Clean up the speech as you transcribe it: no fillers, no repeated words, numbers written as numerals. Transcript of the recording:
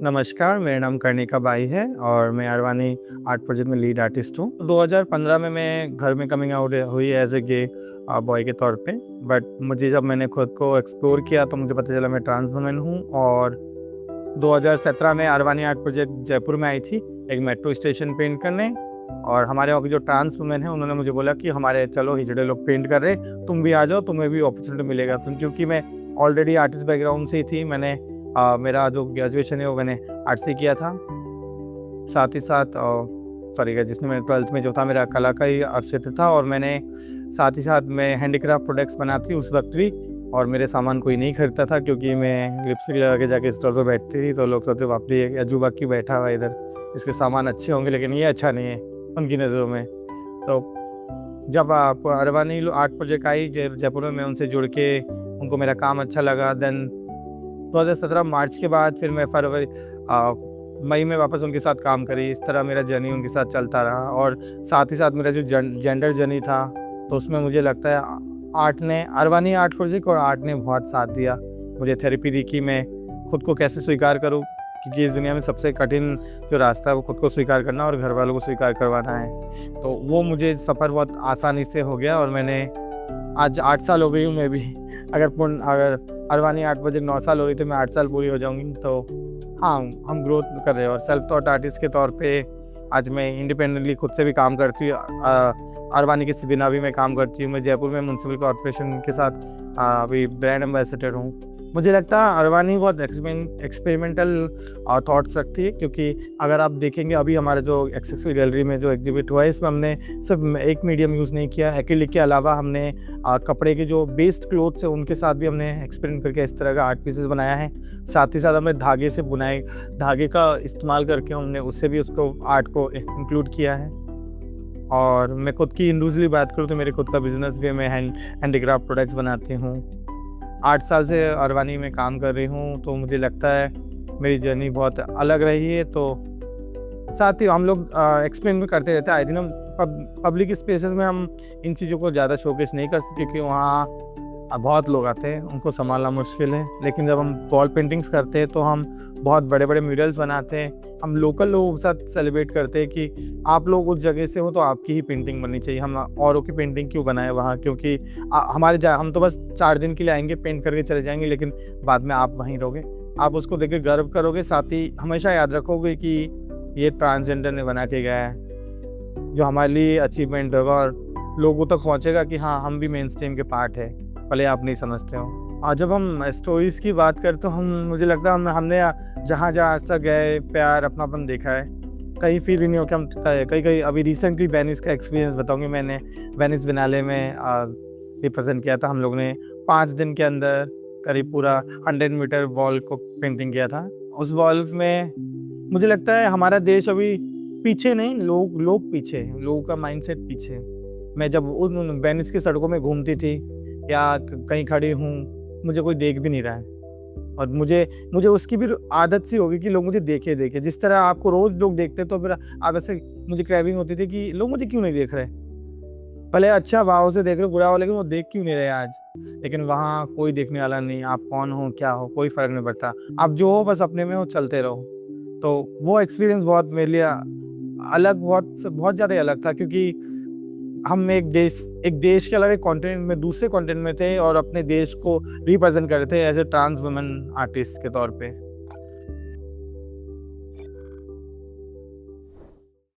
नमस्कार, मेरा नाम कर्णिका बाई है और मैं अरवानी आर्ट प्रोजेक्ट में लीड आर्टिस्ट हूँ। 2015 में मैं घर में कमिंग आउट हुई एज़ ए गे बॉय के तौर पे। बट मुझे जब मैंने खुद को एक्सप्लोर किया तो मुझे पता चला मैं ट्रांस वुमेन हूँ। और 2017 में अरवानी आर्ट प्रोजेक्ट जयपुर में आई थी एक मेट्रो स्टेशन पेंट करने। और हमारे वहाँ की जो ट्रांस वुमेन है उन्होंने मुझे बोला कि हमारे चलो हिजड़े लोग पेंट कर रहे, तुम भी आ जाओ, तुम्हें भी अपॉर्चुनिटी मिलेगा। क्योंकि मैं ऑलरेडी आर्टिस्ट बैकग्राउंड से ही थी। मैंने मेरा जो ग्रेजुएशन है वो मैंने आर्ट से किया था। साथ ही साथ जिसमें मैंने 12th में जो था मेरा कला का ही क्षेत्र था। और मैंने साथ ही साथ मैं हैंडीक्राफ्ट प्रोडक्ट्स बनाती उस वक्त भी। और मेरे सामान कोई नहीं खरीदता था क्योंकि मैं लिपस्टिक लगा के जाके स्टोर पर बैठती थी तो लोग सोचते बाप रे ये अजूबा की बैठा हुआ इधर, इसके सामान अच्छे होंगे लेकिन ये अच्छा नहीं है उनकी नज़रों में। तो जब आप Arwani art project I Jaipur में, मैं उनसे जुड़ के उनको मेरा काम अच्छा लगा। देन 2017 मार्च के बाद फिर मैं फरवरी मई में वापस उनके साथ काम करी। इस तरह मेरा जर्नी उनके साथ चलता रहा। और साथ ही साथ मेरा जो जेंडर जर्नी था तो उसमें मुझे लगता है आर्ट ने, अरवानी आर्ट प्रोजेक्ट और आर्ट ने बहुत साथ दिया। मुझे थेरेपी दी कि मैं खुद को कैसे स्वीकार करूं, क्योंकि इस दुनिया में सबसे कठिन जो रास्ता है वो खुद को स्वीकार करना और घर वालों को स्वीकार करवाना है। तो वो मुझे सफ़र बहुत आसानी से हो गया। और मैंने आज 8 साल हो गई हूँ मैं भी। अगर अरवानी आर्ट प्रोजेक्ट 9 साल हो रही तो मैं 8 साल पूरी हो जाऊँगी। तो हाँ, हम ग्रोथ कर रहे हैं। और सेल्फ टॉट आर्टिस्ट के तौर पे आज मैं इंडिपेंडेंटली खुद से भी काम करती हूँ। अरवानी के बिना भी मैं काम करती हूँ। मैं जयपुर में म्यूनसिपल कॉर्पोरेशन के साथ अभी ब्रांड एम्बेसडर हूँ। मुझे लगता है अरवानी बहुत एक्सपेरिमेंटल थॉट्स रखती है, क्योंकि अगर आप देखेंगे अभी हमारा जो एक्सेसिबल गैलरी में जो एग्जिबिट हुआ है इसमें हमने सिर्फ एक मीडियम यूज़ नहीं किया। एक्रिलिक के अलावा हमने कपड़े के जो बेस्ड क्लोथ्स है उनके साथ भी हमने एक्सपेरिमेंट करके इस तरह का आर्ट पीसेस बनाया है। साथ ही साथ हमने धागे से बुनाई, धागे का इस्तेमाल करके हमने उससे भी उसको आर्ट को इंक्लूड किया है। और मैं खुद की इंडिविजुअली बात करूँ तो मेरे खुद का बिजनेस भी, मैं हैंडीक्राफ्ट प्रोडक्ट्स बनाती हूँ। 8 साल से अरवानी में काम कर रही हूँ। तो मुझे लगता है मेरी जर्नी बहुत अलग रही है। तो साथ ही हम लोग एक्सप्लेन भी करते रहते हैं आए दिन। हम पब्लिक स्पेसेस में हम इन चीज़ों को ज़्यादा शोकेस नहीं कर सकते क्योंकि वहाँ बहुत लोग आते हैं, उनको संभालना मुश्किल है। लेकिन जब हम वॉल पेंटिंग्स करते हैं तो हम बहुत बड़े बड़े म्यूरल्स बनाते हैं। हम लोकल लोगों के साथ सेलिब्रेट करते हैं कि आप लोग उस जगह से हो तो आपकी ही पेंटिंग बननी चाहिए, हम औरों की पेंटिंग क्यों बनाएं वहाँ। क्योंकि हम तो बस 4 दिन के लिए आएंगे, पेंट करके चले जाएंगे, लेकिन बाद में आप वहीं रहोगे, आप उसको देख के गर्व करोगे। साथ ही हमेशा याद रखोगे कि ये ट्रांसजेंडर ने बना के गया है, जो हमारे लिए अचीवमेंट होगा और लोगों तक पहुँचेगा कि हाँ हम भी मेन स्ट्रीम के पार्ट है, भले आप नहीं समझते हो। और जब हम स्टोरीज़ की बात करें तो मुझे लगता है हमने जहाँ आज तक गए प्यार अपनापन देखा है, कहीं फील ही नहीं हो कि हम कहीं अभी रिसेंटली वेनिस का एक्सपीरियंस बताऊंगी। मैंने वेनिस बिनाले में रिप्रेजेंट किया था। हम लोग ने 5 दिन के अंदर करीब पूरा 100 मीटर वॉल को पेंटिंग किया था। उस वॉल में मुझे लगता है हमारा देश अभी पीछे नहीं, लोग पीछे हैं, लोगों का माइंडसेट पीछे है। मैं जब उन वेनिस की सड़कों में घूमती थी या कहीं खड़ी हूँ, मुझे कोई देख भी नहीं रहा है। और मुझे उसकी भी आदत सी होगी कि लोग मुझे देखे। जिस तरह आपको रोज़ लोग देखते तो फिर आदत से मुझे क्रेविंग होती थी कि लोग मुझे क्यों नहीं देख रहे। भले अच्छा भाव से देख रहे, बुरा हो, लेकिन वो देख क्यों नहीं रहे आज। लेकिन वहाँ कोई देखने वाला नहीं, आप कौन हो क्या हो कोई फ़र्क नहीं पड़ता, आप जो हो बस अपने में हो, चलते रहो। तो वो एक्सपीरियंस बहुत मेरे लिए अलग, बहुत ज़्यादा अलग था। क्योंकि हम एक देश के अलावा एक कॉन्टिनेंट में, दूसरे कॉन्टिनेंट में थे और अपने देश को रिप्रेजेंट कर रहे थे as a trans women artist के तौर पे।